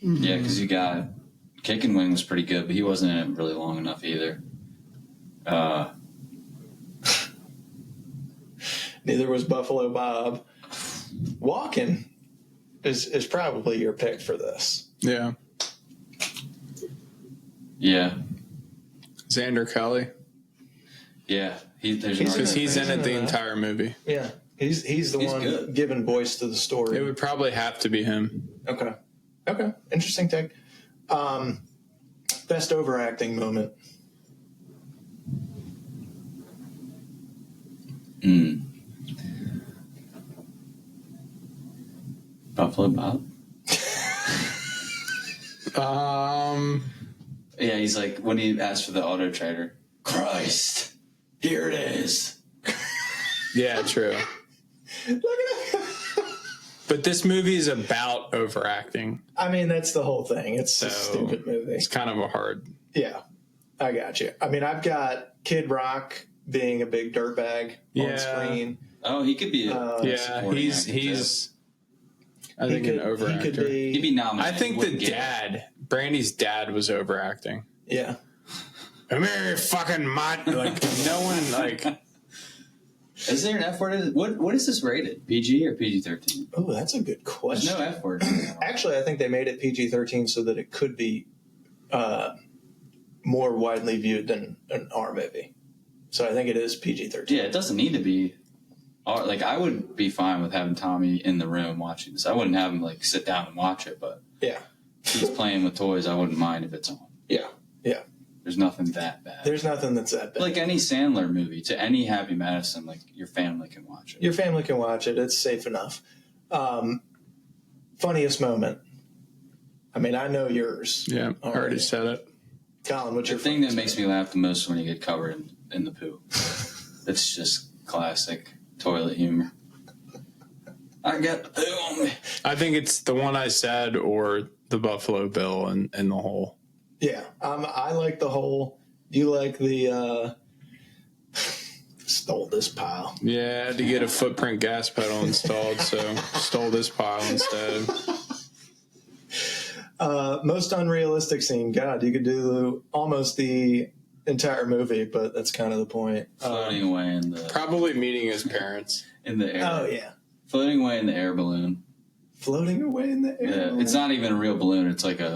Yeah, because you got Kicking Wing was pretty good, but he wasn't in it really long enough either. Neither was Buffalo Bob. Walken is probably your pick for this. Yeah. Yeah. Xander Kelly. Yeah, because he's in it the entire movie. Yeah, he's the one good. Giving voice to the story. It would probably have to be him. Okay, interesting take. Best overacting moment. Buffalo Bob. Yeah, he's like when he asked for the auto trader. Christ, here it is. Yeah, true. Look at him. But this movie is about overacting. I mean, that's the whole thing. It's a stupid movie. It's kind of a hard. Yeah, I got you. I mean, I've got Kid Rock being a big dirtbag on screen. Oh, he could be. He's. I think an overactor. He'd be nominated. I think the dad, Brandy's dad, was overacting. Yeah. I'm here, fucking mutt. Like no one like. Is there an F word? What is this rated? PG or PG-13? Oh, that's a good question. There's no F word. Actually, I think they made it PG-13 so that it could be more widely viewed than an R movie. So I think it is PG-13. Yeah, it doesn't need to be. Like I would be fine with having Tommy in the room watching this. I wouldn't have him like sit down and watch it, but yeah, if he's playing with toys, I wouldn't mind if it's on. Yeah. There's nothing that bad. There's nothing that's that bad. Like any Sandler movie, to any Happy Madison, like your family can watch it. Your family can watch it. It's safe enough. Funniest moment. I mean, I know yours. Yeah, I already said it. Colin, what's your thing that makes me laugh the most when you get covered in the poo? It's just classic toilet humor. I got the poo on me. I think it's the one I said or the Buffalo Bill and the hole. Yeah, I like the hole. You like the stole this pile. Yeah, I had to get a footprint gas pedal installed, so stole this pile instead. Most unrealistic scene. God, you could do almost the entire movie, but that's kind of the point. Floating away in the... Probably meeting his parents. In the air. Oh, yeah. Floating away in the air balloon. Floating away in the air. Yeah, it's not even a real balloon. It's like an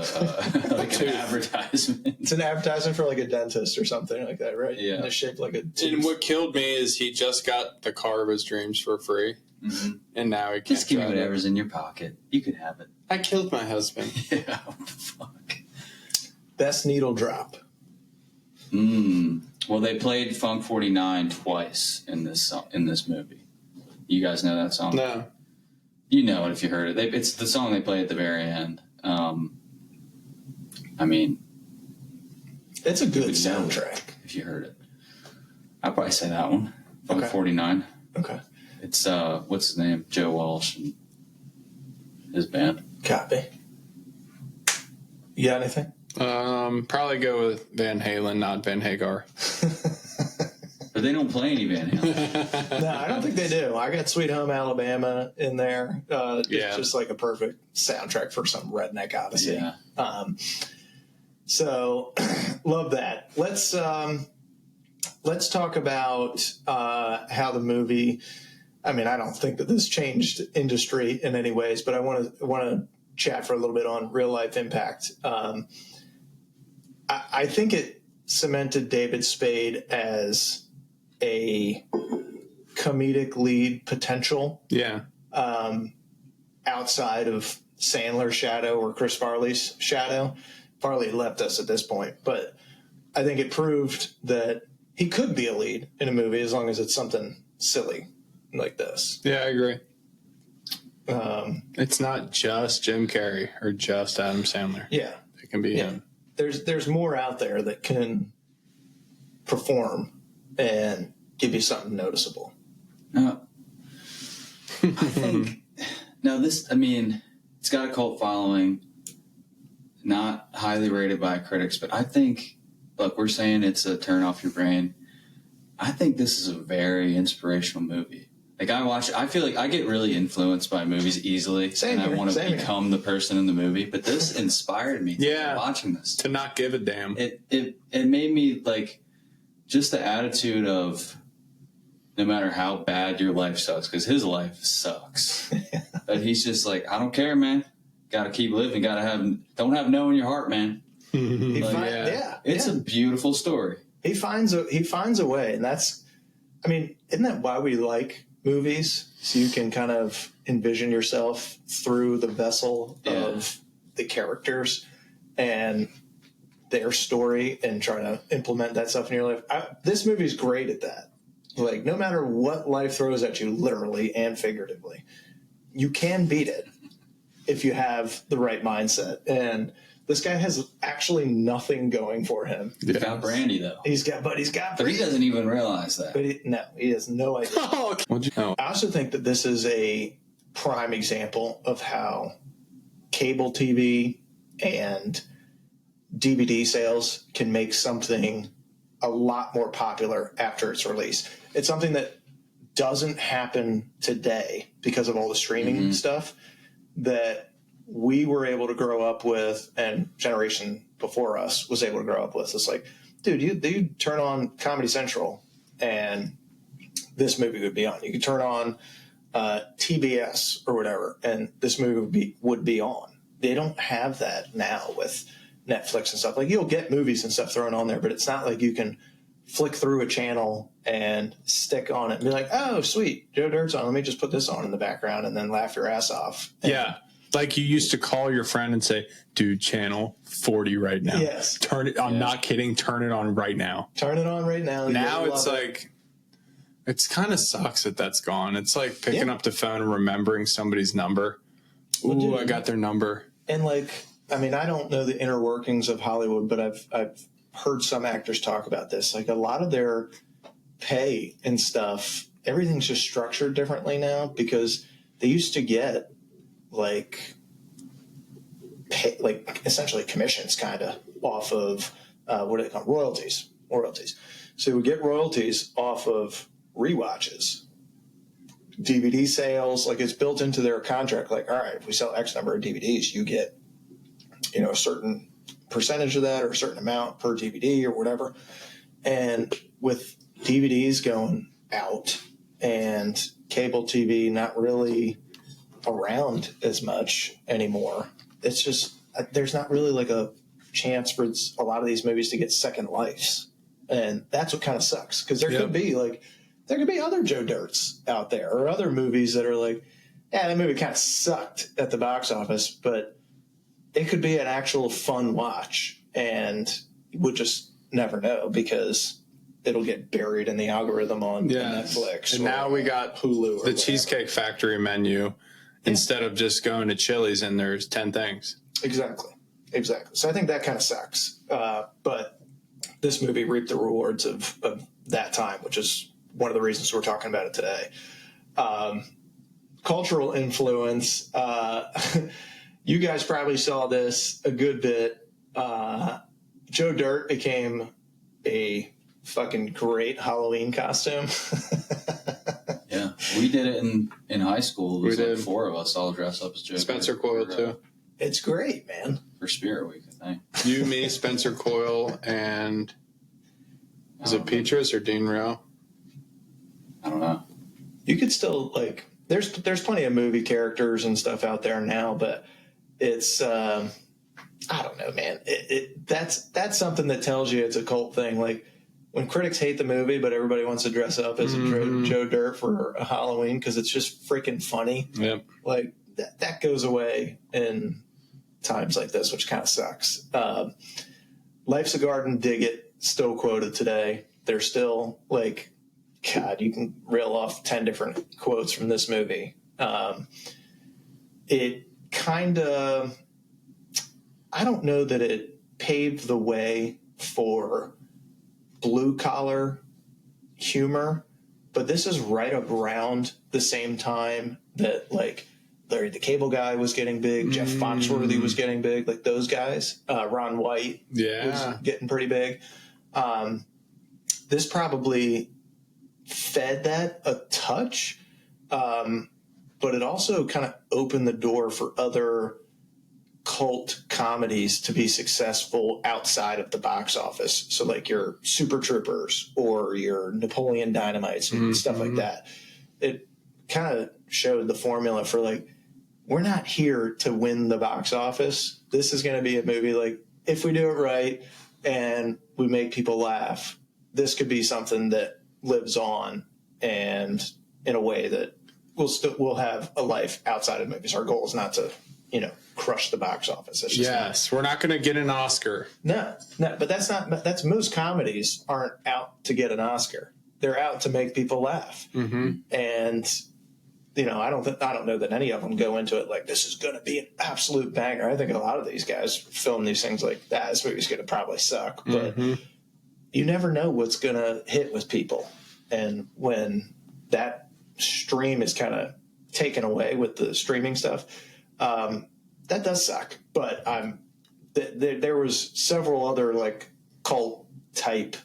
advertisement. It's an advertisement for like a dentist or something like that, right? Yeah. And it's shaped like a tooth. And what killed me is he just got the car of his dreams for free. Mm-hmm. And now he can't just give me whatever's in your pocket. You can have it. I killed my husband. Yeah, what the fuck? Best needle drop. Well, they played Funk 49 twice in this movie. You guys know that song? No. You know it if you heard it. It's the song they play at the very end. I mean, it's a good soundtrack. If you heard it, I'd probably say that one. Funk 49. Okay. It's what's his name? Joe Walsh and his band. Copy. You got anything? Probably go with Van Halen, not Van Hagar. But they don't play any Van Halen. No, I don't think they do. I got Sweet Home Alabama in there. It's just like a perfect soundtrack for some redneck odyssey. Yeah. So love that. Let's talk about how the movie. I mean, I don't think that this changed industry in any ways, but I want to chat for a little bit on real life impact. I think it cemented David Spade as a comedic lead potential. Yeah. Outside of Sandler's shadow or Chris Farley's shadow. Farley left us at this point, but I think it proved that he could be a lead in a movie as long as it's something silly like this. Yeah, I agree. It's not just Jim Carrey or just Adam Sandler. Yeah. It can be him. There's more out there that can perform and give you something noticeable. I think it's got a cult following, not highly rated by critics, but I think, look, we're saying it's a turn off your brain. I think this is a very inspirational movie. Like I feel like I get really influenced by movies easily, I want to become the person in the movie. But this inspired me watching this. To not give a damn. It made me like just the attitude of no matter how bad your life sucks, because his life sucks. But he's just like, I don't care, man. Got to keep living. Don't have no in your heart, man. It's a beautiful story. He finds a way, and isn't that why we like movies? So you can kind of envision yourself through the vessel of the characters and their story and trying to implement that stuff in your life. This movie is great at that. Like, no matter what life throws at you, literally and figuratively, you can beat it if you have the right mindset. And this guy has actually nothing going for him. He's got Brandy, though. He's got But he doesn't even realize that. But he has no idea. What'd you know? I also think that this is a prime example of how cable TV and DVD sales can make something a lot more popular after its release. It's something that doesn't happen today because of all the streaming stuff that we were able to grow up with, and generation before us was able to grow up with. It's like, dude, you turn on Comedy Central and this movie would be on. You could turn on TBS or whatever, and this movie would be on. They don't have that now with Netflix and stuff. Like, you'll get movies and stuff thrown on there, but it's not like you can flick through a channel and stick on it and be like, oh, sweet, Joe Dirt's on. Let me just put this on in the background and then laugh your ass off. And like you used to call your friend and say, dude, channel 40 right now. Yes. Turn it. I'm not kidding. Turn it on right now. Turn it on right now. Now it's like, it's kind of sucks that that's gone. It's like picking up the phone and remembering somebody's number. Ooh, I got their number. And like, I mean, I don't know the inner workings of Hollywood, but I've heard some actors talk about this. Like, a lot of their pay and stuff, everything's just structured differently now, because they used to get like essentially commissions kind of off of what do they call royalties. So we get royalties off of rewatches, DVD sales. Like, it's built into their contract. Like, all right, if we sell X number of DVDs, you get, a certain percentage of that or a certain amount per DVD or whatever. And with DVDs going out and cable TV not really around as much anymore, it's just, there's not really like a chance for a lot of these movies to get second lives. And that's what kind of sucks, because there could be other Joe Dirts out there, or other movies that are like, yeah, that movie kind of sucked at the box office, but it could be an actual fun watch, and we'll just never know, because it'll get buried in the algorithm on Netflix. And now we got Hulu. The Cheesecake Factory menu instead of just going to Chili's and there's 10 things. Exactly. So I think that kind of sucks. But this movie reaped the rewards of that time, which is one of the reasons we're talking about it today. Cultural influence. You guys probably saw this a good bit. Joe Dirt became a fucking great Halloween costume. Yeah, we did it in high school. It was like 4 of us all dressed up as Joe. Spencer Coyle too. It's great, man. For Spirit Week, I think. You, me, Spencer Coyle, and is it Petrus or Dean Rowe? I don't know. You could still like. There's plenty of movie characters and stuff out there now, but it's I don't know, man. That's something that tells you it's a cult thing. Like when critics hate the movie, but everybody wants to dress up as a Joe Dirt for a Halloween because it's just freaking funny. Yep. Like that goes away in times like this, which kind of sucks. Life's a Garden, dig it, still quoted today. They're still like, God, you can reel off 10 different quotes from this movie. It kind of, I don't know that it paved the way for blue collar humor, but this is right around the same time that like Larry the Cable Guy was getting big, Jeff Foxworthy was getting big, like those guys. Ron White was getting pretty big. This probably fed that a touch, but it also kind of opened the door for other cult comedies to be successful outside of the box office. So like your Super Troopers or your Napoleon Dynamites and stuff like that. It kind of showed the formula for like, we're not here to win the box office. This is going to be a movie like, if we do it right and we make people laugh, this could be something that lives on and in a way that we'll have a life outside of movies. Our goal is not to, crush the box office. It's just we're not going to get an Oscar. No, but that's most comedies aren't out to get an Oscar. They're out to make people laugh. And I don't know that any of them go into it like this is going to be an absolute banger. I think a lot of these guys film these things like that. This movie's going to probably suck, but you never know what's going to hit with people. And when that stream is kind of taken away with the streaming stuff, that does suck. But there was several other like cult type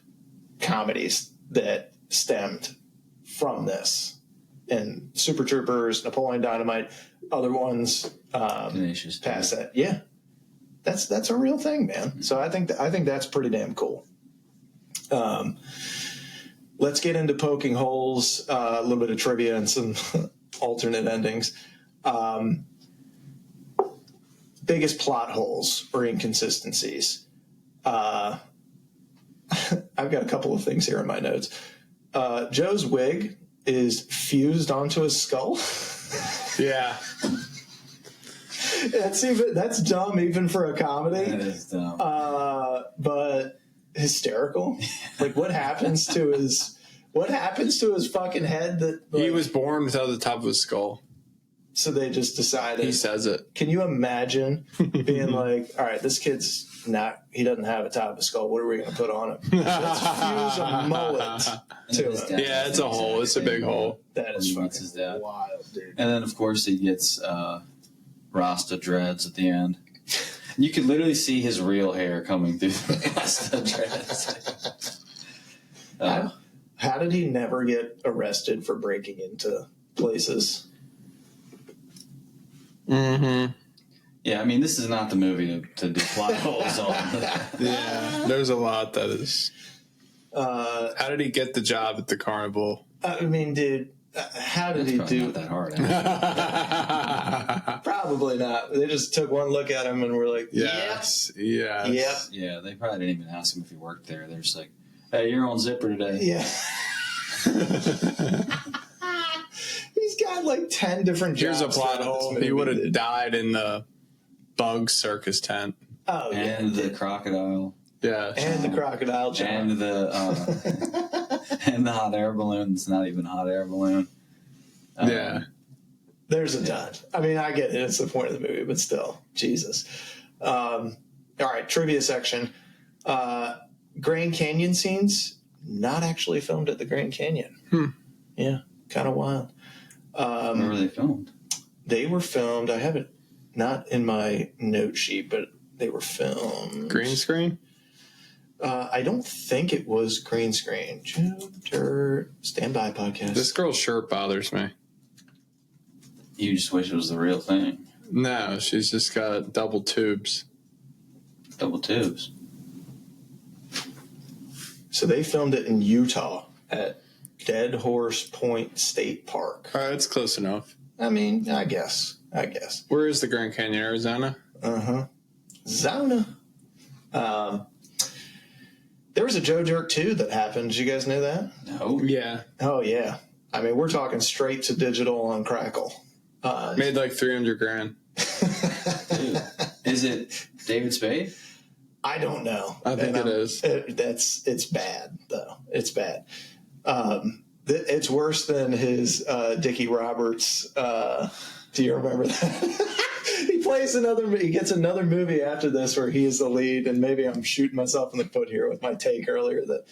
comedies that stemmed from this. And Super Troopers, Napoleon Dynamite, other ones past that. Yeah, that's a real thing, man. So I think that's pretty damn cool. Let's get into poking holes, a little bit of trivia and some alternate endings. Biggest plot holes or inconsistencies. I've got a couple of things here in my notes. Joe's wig is fused onto his skull. Yeah. That's dumb even for a comedy. That is dumb. But hysterical. Like what happens to his fucking head that like, he was born without the top of his skull. So they just decided. He says it. Can you imagine being like, all right, this kid's he doesn't have a top of his skull. What are we going to put on him? Let's fuse a mullet to him. Yeah, it's a hole. It's a big hole. That is fucking wild, dude. And then, of course, he gets Rasta dreads at the end. You could literally see his real hair coming through the Rasta dreads. How did he never get arrested for breaking into places? Yeah, I mean, this is not the movie to do plot holes on. Yeah, there's a lot that is. How did he get the job at the carnival? I mean, dude, how did he do not that hard? Probably not. They just took one look at him and were like, yes. Yep. Yeah, they probably didn't even ask him if he worked there. They're just like, hey, you're on zipper today. Yeah. He's got like 10 different jobs. Here's a plot hole. He would have died in the bug circus tent. Oh, and the crocodile. Yeah. And the crocodile John. And the hot air balloon. It's not even a hot air balloon. Yeah. There's a ton. I mean, I get it. It's the point of the movie, but still, Jesus. All right, trivia section. Grand Canyon scenes, not actually filmed at the Grand Canyon. Yeah, kind of wild. Where were they filmed? They were filmed, I have it not in my note sheet, but they were filmed. Green screen? I don't think it was green screen. Standby podcast. This girl's shirt bothers me. You just wish it was the real thing. No, she's just got double tubes. Double tubes. So they filmed it in Utah at Dead Horse Point State Park. All right, it's close enough. I mean, I guess. Where is the Grand Canyon, Arizona? Zona. There was a Joe Jerk 2 that happened. Did you guys know that? No. Yeah. Oh, yeah. I mean, we're talking straight to digital on Crackle. Made like $300,000. Dude, is it David Spade? I don't know. I think it is. It's bad, though. It's bad. It's worse than his Dickie Roberts. Do you remember that? He gets another movie after this where he is the lead, and maybe I'm shooting myself in the foot here with my take earlier that,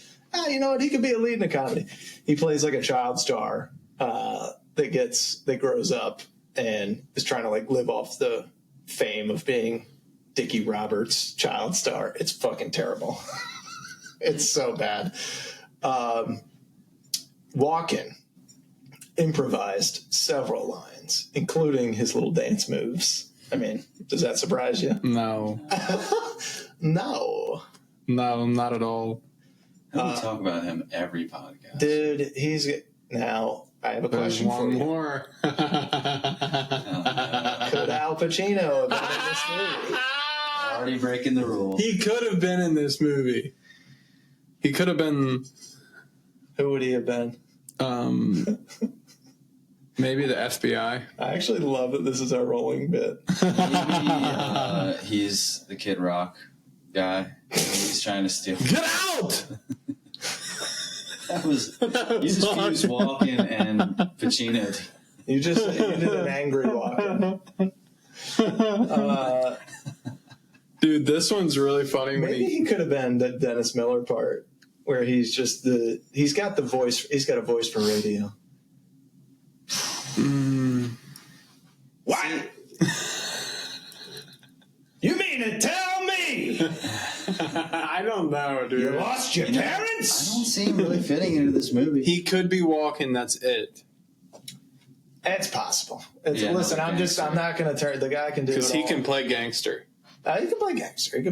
you know what, he could be a lead in a comedy. He plays like a child star that grows up and is trying to like live off the fame of being Dickie Roberts' child star. It's fucking terrible. It's so bad. Walken improvised several lines, including his little dance moves. I mean, does that surprise you? No. No. No, not at all. We talk about him every podcast. Dude, now I have a question for you. More. Could Al Pacino have been in this movie? Already breaking the rules. He could have been in this movie. He could have been. Who would he have been? Maybe the FBI. I actually love that this is our rolling bit. Maybe he's the Kid Rock guy. He's trying to steal. Get out! You just used Walken and Pacino. You did an angry Walken. Dude, this one's really funny. Maybe he could have been the Dennis Miller part, where he's got a voice for radio. What? You mean to tell me? I don't know, dude. You lost your parents? I don't see him really fitting into this movie. He could be walking. That's it. It's possible. Listen, I'm not going to turn. The guy can do it because he can play gangster. He can play gangster.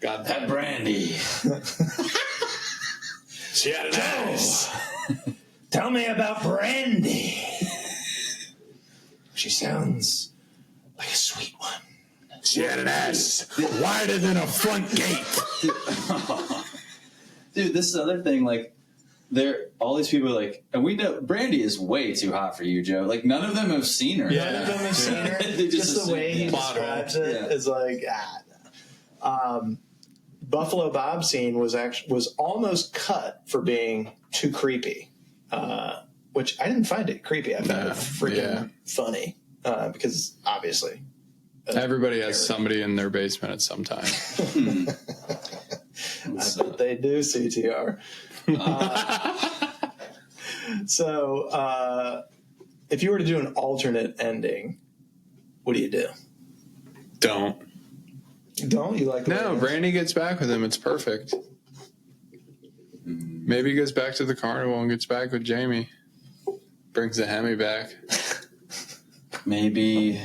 Got that brandy. She had an ass. Tell me about Brandy. She sounds like a sweet one. She had an ass wider than a front gate. Dude, this is the other thing. Like, all these people are like, and we know Brandy is way too hot for you, Joe. Like, none of them have seen her. Yeah. None of them have seen her. Just the way he describes it is like, no. Buffalo Bob scene was almost cut for being too creepy, which I didn't find it creepy. I found it freaking funny because obviously everybody has somebody in their basement at some time. I bet they do, CTR. So if you were to do an alternate ending, what do you do? Don't You like the No, Brandy gets back with him. It's perfect. Maybe he goes back to the carnival and gets back with Jamie. Brings the Hemi back. Maybe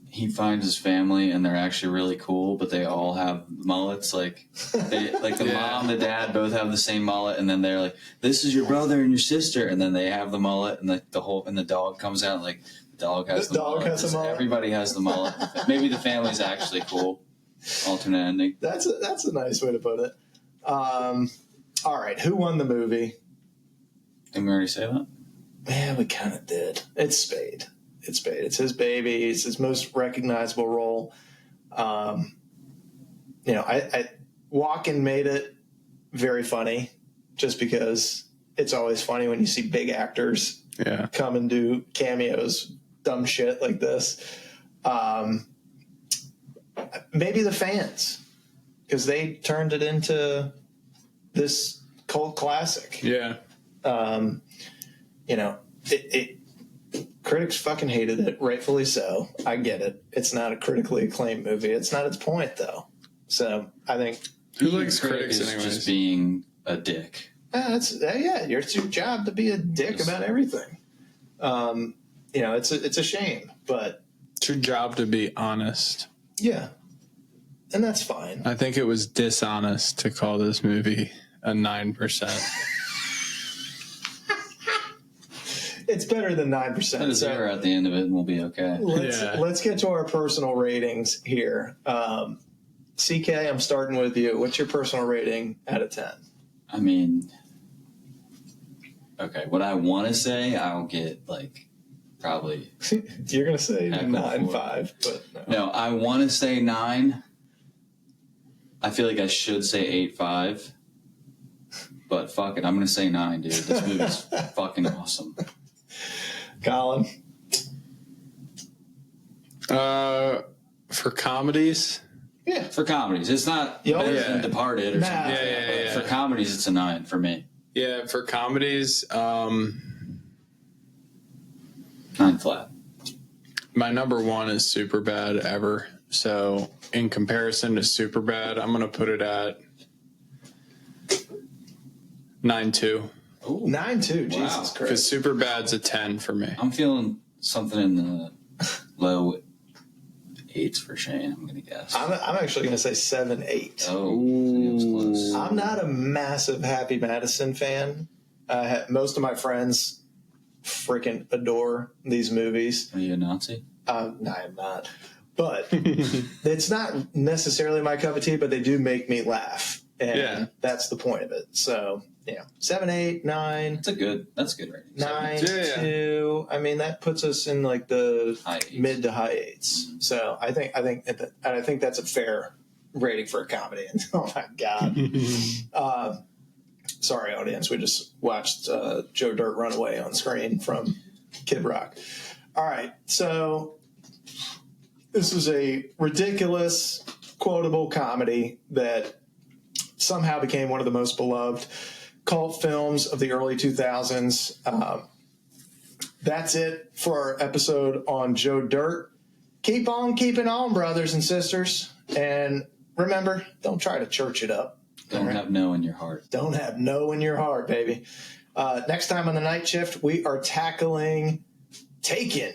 he finds his family and they're actually really cool, but they all have mullets. Like the mom, the dad both have the same mullet, and then they're like, "This is your brother and your sister," and then they have the mullet, and the dog comes out like the dog has the mullet. Everybody has the mullet. Maybe the family's actually cool. Alternate ending. That's a nice way to put it. All right, who won the movie? Didn't we already say that? Yeah, we kind of did. It's Spade. It's his baby. It's his most recognizable role. Walken made it very funny, just because it's always funny when you see big actors come and do cameos, dumb shit like this. Maybe the fans, because they turned it into this cult classic. Yeah. You know, critics fucking hated it, rightfully so. I get it. It's not a critically acclaimed movie. It's not its point, though. So I think who likes critics anyways? Just being a dick. It's your job to be a dick about everything. You know, it's a shame, but it's your job to be honest. Yeah, and that's fine. I think it was dishonest to call this movie a 9%. It's better than 9%. Put a zero at the end of it, and we'll be okay. Let's get to our personal ratings here. CK, I'm starting with you. What's your personal rating out of 10? I mean, okay, what I want to say, I'll get like probably. You're gonna say 9.5, but no, I want to say 9. I feel like I should say 8.5, but fuck it, I'm gonna say 9, dude. This movie's fucking awesome. Colin, for comedies. Yeah, for comedies, it's not better than Departed or something. Yeah. For comedies, it's a 9 for me. Yeah, for comedies, 9 flat. My number 1 is Superbad ever. So in comparison to Superbad, I'm gonna put it at 9.2. Ooh, 9.2. wow. Jesus Christ. Because Superbad's a 10 for me. I'm feeling something in the low 8s for Shane, I'm going to guess. I'm actually going to say 7.8. Oh, it was close. I'm not a massive Happy Madison fan. Most of my friends freaking adore these movies. Are you a Nazi? No, I'm not. But it's not necessarily my cup of tea, but they do make me laugh. And that's the point of it. So, 7, 8, 9. That's a good rating. 9, 2. I mean, that puts us in like the mid to high 8s. So I think that's a fair rating for a comedy. And oh my God. Sorry, audience. We just watched Joe Dirt run away on screen from Kid Rock. All right. So this is a ridiculous, quotable comedy that somehow became one of the most beloved cult films of the early 2000s. That's it for our episode on Joe Dirt. Keep on keeping on, brothers and sisters. And remember, don't try to church it up. Don't have no in your heart. Don't have no in your heart, baby. Next time on the Night Shift, we are tackling Taken.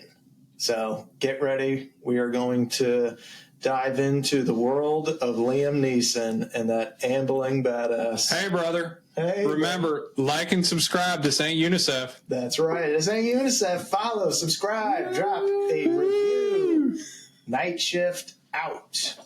So get ready. We are going to dive into the world of Liam Neeson and that ambling badass. Hey, brother. Hey, remember, like and subscribe. This ain't UNICEF. That's right. This ain't UNICEF. Follow, subscribe, drop a review. Night Shift out.